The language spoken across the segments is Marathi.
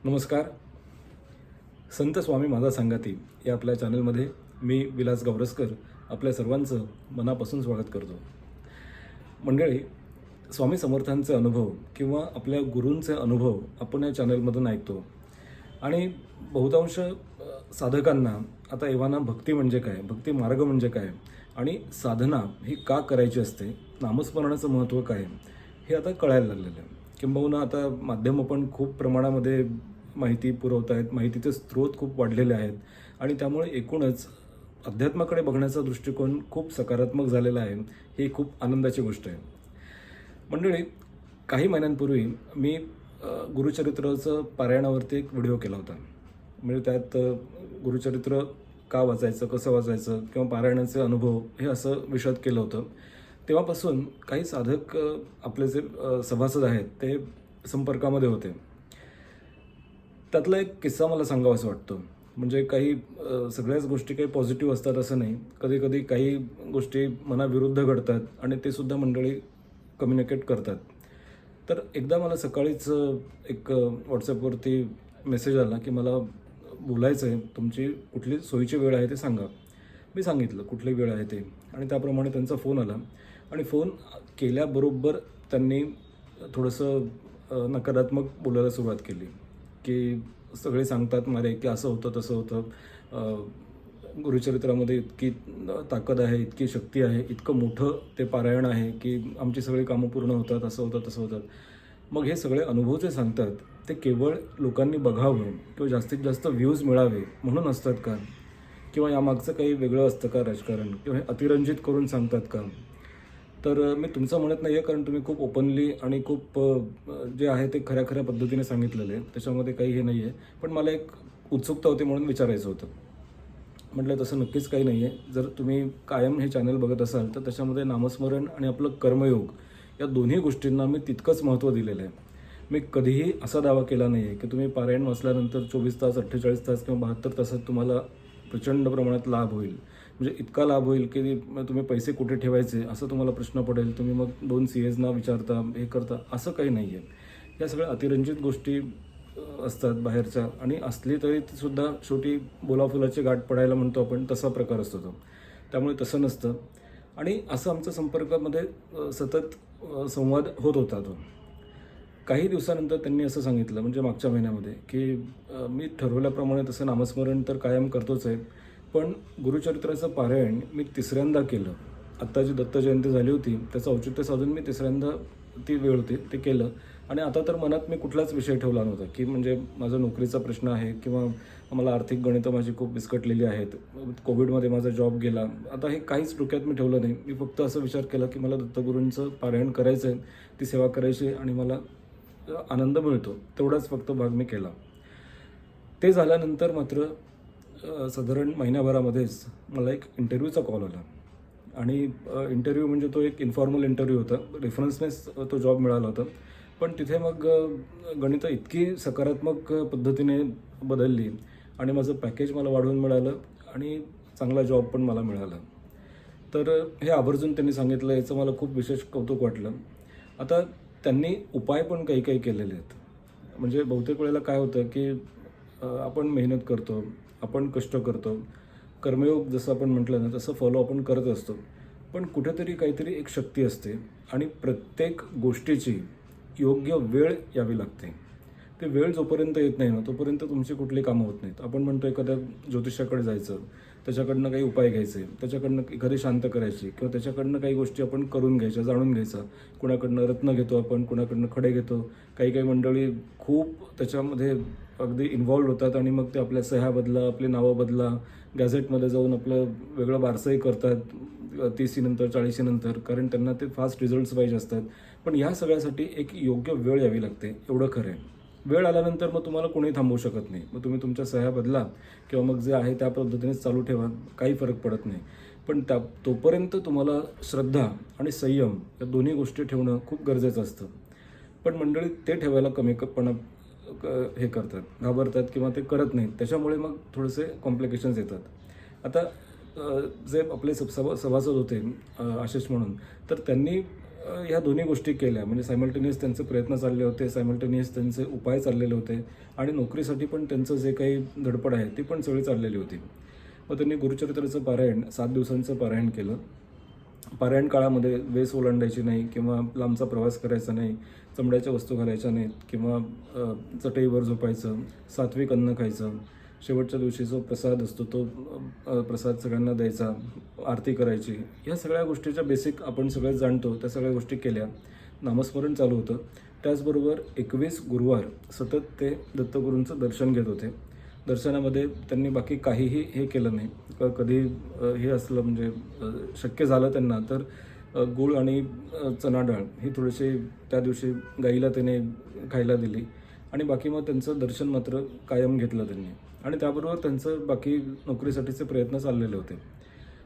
नमस्कार. संत स्वामी माझा संगाती या आपल्या चॅनलमध्ये मी विलास गौरसकर आपल्या सर्वांचं मनापासून स्वागत करतो. मंडळी, स्वामी समर्थांचे अनुभव किंवा आपल्या गुरूंचे अनुभव आपण या चॅनलमधून ऐकतो आणि बहुतांश साधकांना आता एव्हाना भक्ती म्हणजे काय, भक्ती मार्ग म्हणजे काय आणि साधना ही का करायची असते, नामस्मरणाचं महत्त्व काय हे आता कळायला लागलेलं आहे. किंबहुना आता माध्यमं पण खूप प्रमाणामध्ये माहिती पुरवत आहेत, माहितीचे स्रोत खूप वाढलेले आहेत आणि त्यामुळे एकूणच अध्यात्माकडे बघण्याचा दृष्टिकोन खूप सकारात्मक झालेला आहे. ही खूप आनंदाची गोष्ट आहे. मंडळी, काही महिन्यांपूर्वी मी गुरुचरित्राचं पारायणावरती एक व्हिडिओ केला होता. म्हणजे त्यात गुरुचरित्र का वाचायचं, कसं वाचायचं किंवा पारायणाचे अनुभव हे असं विशद केलं होतं. तेव्हापासून काही साधक आपले जे सभासद आहेत ते संपर्कामध्ये होते. त्यातला एक किस्सा मला सांगावासा वाटतो. म्हणजे काही सगळ्याच गोष्टी काही पॉझिटिव्ह असतात असं नाही. कधी कधी काही गोष्टी मनाविरुद्ध घडतात आणि ते सुद्धा मंडळी कम्युनिकेट करतात. तर एकदा मला सकाळीच एक व्हॉट्सॲपवरती मेसेज आला की मला बोलायचं आहे, तुमची कुठली सोयीची वेळ आहे ते सांगा. मी सांगितलं कुठली वेळ आहे ते आणि त्याप्रमाणे त्यांचा फोन आला आणि फोन केल्याबरोबर त्यांनी थोडंसं नकारात्मक बोलायला सुरुवात केली की सगळे सांगतात मारे की असं होतं तसं होतं, गुरुचरित्रामध्ये इतकी ताकद आहे, इतकी शक्ती आहे, इतकं मोठं ते पारायण आहे की आमची सगळी कामं पूर्ण होतात, असं होतं तसं होतं. मग हे सगळे अनुभव जे सांगतात ते केवळ लोकांनी बघावं किंवा जास्तीत जास्त व्ह्यूज मिळावे म्हणून असतात का, किंवा यामागचं काही वेगळं असतं का राजकारण, किंवा हे अतिरंजित करून सांगतात का? तर मी तुमचं म्हणत नाही आहे, कारण तुम्ही खूप ओपनली आणि खूप जे आहे ते खऱ्या खऱ्या पद्धतीने सांगितलेलं आहे, त्याच्यामध्ये काही हे नाही आहे. पण मला एक उत्सुकता होती म्हणून विचारायचं होतं. म्हटलं तसं नक्कीच काही नाही आहे. जर तुम्ही कायम हे चॅनल बघत असाल तर त्याच्यामध्ये नामस्मरण आणि आपलं कर्मयोग या दोन्ही गोष्टींना मी तितकंच महत्त्व दिलेलं आहे. मी कधीही असा दावा केला नाही आहे की तुम्ही पारायण वाचल्यानंतर 24 तास, 48 तास किंवा 72 तासात तुम्हाला प्रचंड प्रमाणात लाभ होईल. म्हणजे इतका लाभ होईल की तुम्ही पैसे कुठे ठेवायचे असं तुम्हाला प्रश्न पडेल. तुम्ही मग 2 CAsना विचारता, हे करता, असं काही नाही आहे. या सगळ्या अतिरंजित गोष्टी असतात बाहेरच्या, आणि असली तरी सुद्धा शेवटी बोलाफुलाची गाठ पडायला म्हणतो आपण, तसा प्रकार असतो तो. त्यामुळे तसं नसतं. आणि असं आमच्या संपर्कामध्ये सतत संवाद होत होता तो. काही दिवसानंतर त्यांनी असं सांगितलं, म्हणजे मागच्या महिन्यामध्ये, की मी ठरवल्याप्रमाणे तसं नामस्मरण तर कायम करतोच आहे, पण गुरुचरित्राचं पारायण मी तिसऱ्यांदा केलं. आत्ता जी दत्त जयंती झाली होती त्याचं औचित्य साधून मी तिसऱ्यांदा, ती वेळ होती, ते केलं. आणि आता तर मनात मी कुठलाच विषय ठेवला नव्हता की म्हणजे माझा नोकरीचा प्रश्न आहे किंवा मला आर्थिक गणितं माझी खूप विस्कटलेली आहेत, कोविडमध्ये माझा जॉब गेला, आता हे काहीच डोक्यात मी ठेवलं नाही. मी फक्त असं विचार केला की मला दत्तगुरूंचं पारायण करायचं आहे, ती सेवा करायची आणि मला आनंद मिळतो, तेवढाच फक्त भाग मी केला. ते झाल्यानंतर मात्र साधारण महिन्याभरामध्येच मला एक इंटरव्ह्यूचा कॉल आला. आणि इंटरव्ह्यू म्हणजे तो एक इन्फॉर्मल इंटरव्ह्यू होता, रेफरन्सनेच तो जॉब मिळाला होता. पण तिथे मग गणितं इतकी सकारात्मक पद्धतीने बदलली आणि माझं पॅकेज मला वाढवून मिळालं आणि चांगला जॉब पण मला मिळाला. तर हे आवर्जून त्यांनी सांगितलं, याचं मला खूप विशेष कौतुक वाटलं. आता त्यांनी उपाय पण काही काही केलेले आहेत. म्हणजे बहुतेक वेळेला काय होतं की आपण मेहनत करतो, आपण कष्ट करतो, कर्मयोग जसं आपण म्हटलं ना तसं फॉलो आपण करत असतो. पण कुठेतरी काहीतरी एक शक्ती असते आणि प्रत्येक गोष्टीची योग्य वेळ यावी लागते. ते वेळ जोपर्यंत येत नाही ना तोपर्यंत तुमची कुठली कामं होत नाहीत. आपण म्हणतो एखाद्या ज्योतिषाकडे जायचं, त्याच्याकडनं काही उपाय घ्यायचे, त्याच्याकडनं एखादी शांत करायची किंवा त्याच्याकडनं काही गोष्टी आपण करून घ्यायच्या, जाणून घ्यायचं. कुणाकडनं रत्न घेतो आपण, कुणाकडनं खडे घेतो. काही काही मंडळी खूप त्याच्यामध्ये अगदी इन्व्हॉल्व होतात आणि मग ते आपल्या सह्या बदला, आपली नावं बदला, गॅझेटमध्ये जाऊन आपलं वेगळं बारसंही करतात 30 नंतर 40 नंतर, कारण त्यांना ते फास्ट रिझल्ट्स पाहिजे असतात. पण ह्या सगळ्यासाठी एक योग्य वेळ यावी लागते, एवढं खरं आहे. वेळ आल्यानंतर मग तुम्हाला कोणी थांबवू शकत नाही. मग तुम्ही तुमच्या सह्या बदला किंवा मग जे आहे त्या पद्धतीनेच चालू ठेवा, काही फरक पडत नाही. पण तोपर्यंत तुम्हाला श्रद्धा आणि संयम या दोन्ही गोष्टी ठेवणं खूप गरजेचं असतं. पण मंडळी ते ठेवायला कमीपणा हे करतात, घाबरतात किंवा ते करत नाहीत. त्याच्यामुळे मग थोडेसे कॉम्प्लिकेशन्स येतात. आता जे आपले सभासद होते आशिष म्हणून, तर त्यांनी ह्या दोन्ही गोष्टी केल्या, म्हणजे सायमल्टेनियस त्यांचे प्रयत्न चालले होते, सायमल्टेनियस त्यांचे उपाय चाललेले होते आणि नोकरीसाठी पण त्यांचं जे काही धडपड आहे ती पण सगळी चाललेली होती. मग त्यांनी गुरुचरित्राचं पारायण 7 दिवसांचं पारायण केलं. पारायण काळामध्ये वेस ओलांडायची नाही किंवा लांबचा प्रवास करायचा नाही, चमड्याच्या वस्तू घालायच्या नाहीत किंवा चटईवर झोपायचं, सात्विक अन्न खायचं, शेवटच्या दिवशी जो प्रसाद असतो तो प्रसाद सगळ्यांना द्यायचा, आरती करायची. ह्या सगळ्या गोष्टीच्या बेसिक आपण सगळे जाणतो, त्या सगळ्या गोष्टी केल्या. नामस्मरण चालू होतं. त्याचबरोबर 21 गुरुवार सतत ते दत्तगुरूंचं दर्शन घेत होते. दर्शनामध्ये त्यांनी बाकी काहीही हे केलं नाही. कधी हे असलं म्हणजे शक्य झालं त्यांना तर गूळ आणि चणा डाळ ही थोडीशी त्या दिवशी गाईला त्याने खायला दिली आणि बाकी मग त्यांचं दर्शन मात्र कायम घेतलं त्यांनी आणि त्याबरोबर त्यांचं बाकी नोकरीसाठीचे प्रयत्न चाललेले होते.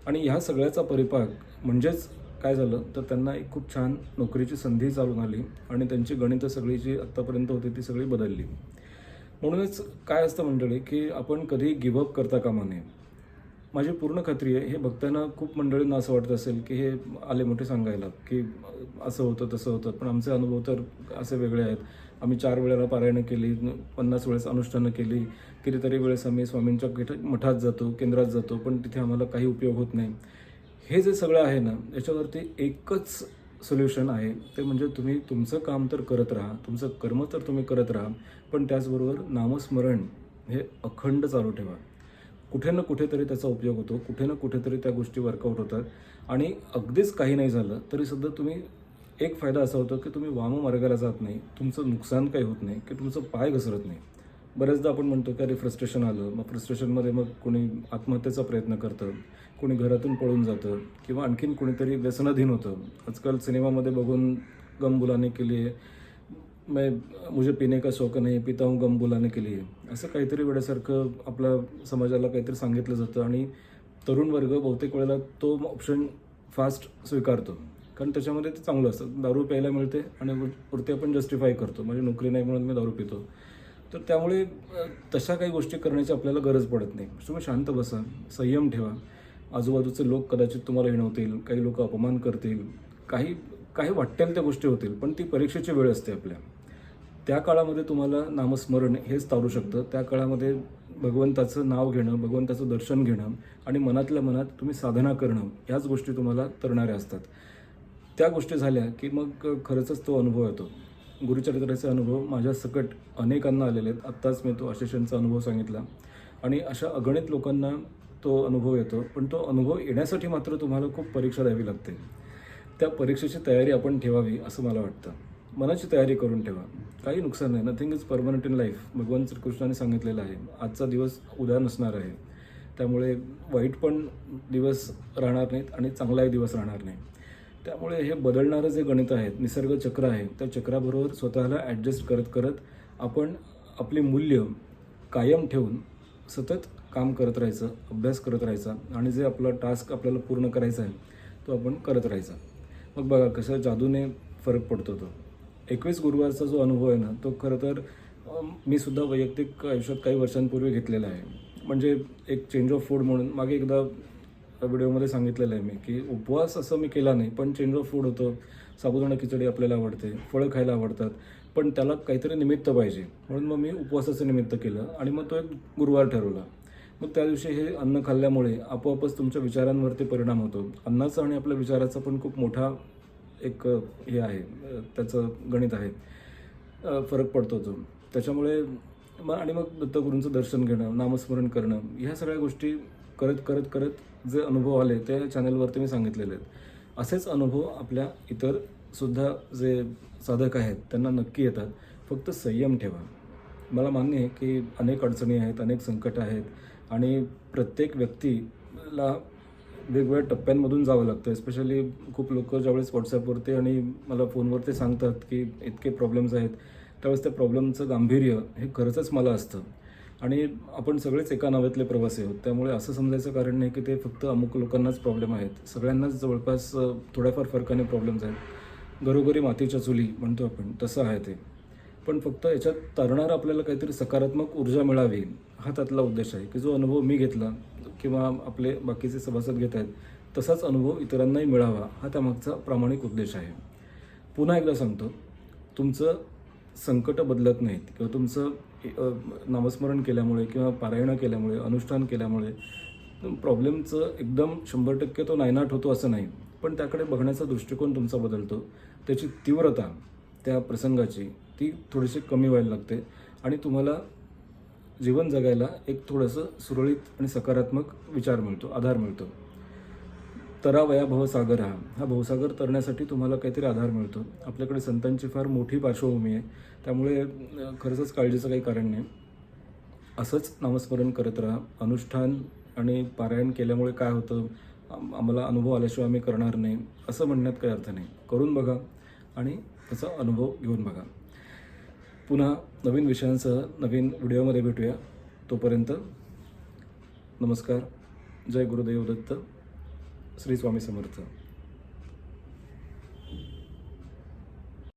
आणि ह्या सगळ्याचा परिपाक म्हणजेच काय झालं तर त्यांना एक खूप छान नोकरीची संधी चालून आली आणि त्यांची गणितं सगळी जी आत्तापर्यंत होती ती सगळी बदलली. म्हणूनच काय असतं मंडळी की आपण कधी गिव्हअप करता कामा नये. माझी पूर्ण खात्री आहे हे बघताना खूप मंडळींना असं वाटत असेल की हे आले मोठे सांगायला की असं होतं तसं होतं, पण आमचे अनुभव तर असे वेगळे आहेत. आम्ही 4 वेळेला पारायणं केली, 50 वेळेस अनुष्ठानं केली, कितीतरी वेळेस आम्ही स्वामींच्या मठात जातो, केंद्रात जातो, पण तिथे आम्हाला काही उपयोग होत नाही. हे जे सगळं आहे ना याच्यावरती एकच सोल्युशन आहे, ते म्हणजे तुम्ही तुमचं काम तर करत राहा, तुमचं कर्म तर तुम्ही करत राहा, पण त्याचबरोबर नामस्मरण हे अखंड चालू ठेवा. कुठे ना कुठेतरी त्याचा उपयोग होतो, कुठे ना कुठेतरी त्या गोष्टी वर्कआउट होतात आणि अगदीच काही नाही झालं तरीसुद्धा तुम्ही एक फायदा असा होतो की तुम्ही वाममार्गाला जात नाही, तुमचं नुकसान काही होत नाही की तुमचं पाय घसरत नाही. बऱ्याचदा आपण म्हणतो की अरे फ्रस्ट्रेशन आलं, मग फ्रस्ट्रेशनमध्ये मग कोणी आत्महत्येचा प्रयत्न करतं, कोणी घरातून पळून जातं किंवा आणखीन कोणीतरी व्यसनाधीन होतं. आजकाल सिनेमामध्ये बघून गम बुलाने के लिए मैं मुझे पीने का शौक नहीं, पीता हूँ गम बुलाने के लिए, असं काहीतरी वेळासारखं आपल्या समाजाला काहीतरी सांगितलं जातं आणि तरुण वर्ग बहुतेक वेळेला तो ऑप्शन फास्ट स्वीकारतो कारण त्याच्यामध्ये ते चांगलं असतं. दारू प्यायला मिळते आणि वरती आपण जस्टिफाय करतो, माझी नोकरी नाही म्हणून मी दारू पितो. तर त्यामुळे तशा काही गोष्टी करण्याची आपल्याला गरज पडत नाही. तुम्ही शांत बसा, संयम ठेवा. आजूबाजूचे लोक कदाचित तुम्हाला हिणवतील, काही लोक अपमान करतील, काही काही वाटेल त्या गोष्टी होतील, पण ती परीक्षेची वेळ असते आपल्या. त्या काळामध्ये तुम्हाला नामस्मरण हेच तारू शकतं. त्या काळामध्ये भगवंताचं नाव घेणं, भगवंताचं दर्शन घेणं आणि मनातल्या मनात तुम्ही साधना करणं ह्याच गोष्टी तुम्हाला तरणाऱ्या असतात. त्या गोष्टी झाल्या की मग खरंच तो अनुभव येतो. गुरुचरित्राचे अनुभव माझ्या सकट अनेकांना आलेले आहेत. आत्ताच मी तो आशिषांचा अनुभव सांगितला आणि अशा अगणित लोकांना तो अनुभव येतो. पण तो अनुभव येण्यासाठी मात्र तुम्हाला खूप परीक्षा द्यावी लागते. त्या परीक्षेची तयारी आपण ठेवावी असं मला वाटतं. मनाची तयारी करून ठेवा, काही नुकसान नाही. Nothing is permanent in life. भगवान श्रीकृष्णाने सांगितलेलं आहे, आजचा दिवस उद्या नसणार आहे. त्यामुळे वाईट पण दिवस राहणार नाहीत आणि चांगलाही दिवस राहणार नाही. त्यामुळे हे बदलणारं जे गणित आहे, निसर्ग चक्र आहे, त्या चक्राबरोबर स्वतःला ॲडजस्ट करत करत आपण आपली मूल्य कायम ठेवून सतत काम करत राहायचं, अभ्यास करत राहायचा आणि जे आपला टास्क आपल्याला पूर्ण करायचा आहे तो आपण करत राहायचा. मग बघा कसं जादूने फरक पडतो. तो 21 गुरुवारचा जो अनुभव आहे ना तो खरं तर मी सुद्धा वैयक्तिक आयुष्यात काही वर्षांपूर्वी घेतलेला आहे. म्हणजे एक चेंज ऑफ फूड म्हणून मागे एकदा व्हिडिओमध्ये सांगितलेलं आहे मी की उपवास असं मी केला नाही, पण चेंज ऑफ फूड होतं. साबुदाणा खिचडी आपल्याला आवडते, फळं खायला आवडतात, पण त्याला काहीतरी निमित्त पाहिजे म्हणून मग मी उपवासाचं निमित्त केलं आणि मग तो एक गुरुवार ठरवला. मग त्या दिवशी हे अन्न खाल्ल्यामुळे आपोआपच तुमच्या विचारांवरती परिणाम होतो. अन्नाचा आणि आपल्या विचाराचा पण खूप मोठा एक हे आहे, त्याचं गणित आहे, फरक पडतो तो. त्याच्यामुळे आणि मग दत्तगुरूंचं दर्शन घेणं, नामस्मरण करणं, ह्या सगळ्या गोष्टी करत करत करत जे अनुभव आले ते चॅनलवरती मी सांगितलेले आहेत. असेच अनुभव आपल्या इतर सुद्धा जे साधक आहेत त्यांना नक्की येतात. फक्त संयम ठेवा. मला मान्य आहे की अनेक अडचणी आहेत, अनेक संकट आहेत आणि प्रत्येक व्यक्तीला वेगवेगळ्या टप्प्यांमधून जावं लागतं. स्पेशली खूप लोक ज्यावेळेस व्हॉट्सॲपवरती आणि मला फोनवरती सांगतात की इतके प्रॉब्लेम्स आहेत, त्यावेळेस त्या प्रॉब्लेमचं गांभीर्य हे खरंच मला असतं. आणि आपण सगळेच एका नावातले प्रवासी आहोत, त्यामुळे असं समजायचं कारण नाही की ते फक्त अमुक लोकांनाच प्रॉब्लेम आहेत. सगळ्यांनाच जवळपास थोड्याफार फरकाने प्रॉब्लेम्स आहेत. घरोघरी मातीच्या चुली म्हणतो आपण, तसं आहे ते. पण फक्त याच्यात तरणारं आपल्याला काहीतरी सकारात्मक ऊर्जा मिळावी हा त्यातला उद्देश आहे की जो अनुभव मी घेतला किंवा आपले बाकीचे सभासद घेत आहेत तसाच अनुभव इतरांनाही मिळावा हा त्यामागचा प्रामाणिक उद्देश आहे. पुन्हा एकदा सांगतो, तुमचं संकट बदलत नाहीत किंवा तुमचं नामस्मरण केल्यामुळे किंवा पारायणं केल्यामुळे, अनुष्ठान केल्यामुळे प्रॉब्लेमचं एकदम 100% तो नायनाट होतो असं नाही. पण त्याकडे बघण्याचा दृष्टिकोन तुमचा बदलतो. त्याची तीव्रता त्या प्रसंगाची ती थोडीशी कमी व्हायला लागते आणि तुम्हाला जीवन जगायला एक थोडंसं सुरळीत आणि सकारात्मक विचार मिळतो, आधार मिळतो. तरावया भवसागर हा भवसागर तरण्यासाठी तुम्हाला काहीतरी आधार मिळतो. आपल्याकडे संतांची फार मोठी पार्श्वभूमी आहे, त्यामुळे खरंच काळजीचं काही कारण नाही. असंच नामस्मरण करत राहा. अनुष्ठान आणि पारायण केल्यामुळे काय होतं, आम्हाला अनुभव आल्याशिवाय आम्ही करणार नाही असं म्हणण्यात काही अर्थ नाही. करून बघा आणि त्याचा अनुभव घेऊन बघा. पुन्हा नवीन विषयांसह नवीन व्हिडिओमध्ये भेटूया. तोपर्यंत नमस्कार. जय गुरुदेव दत्त. श्री स्वामी समर्थ.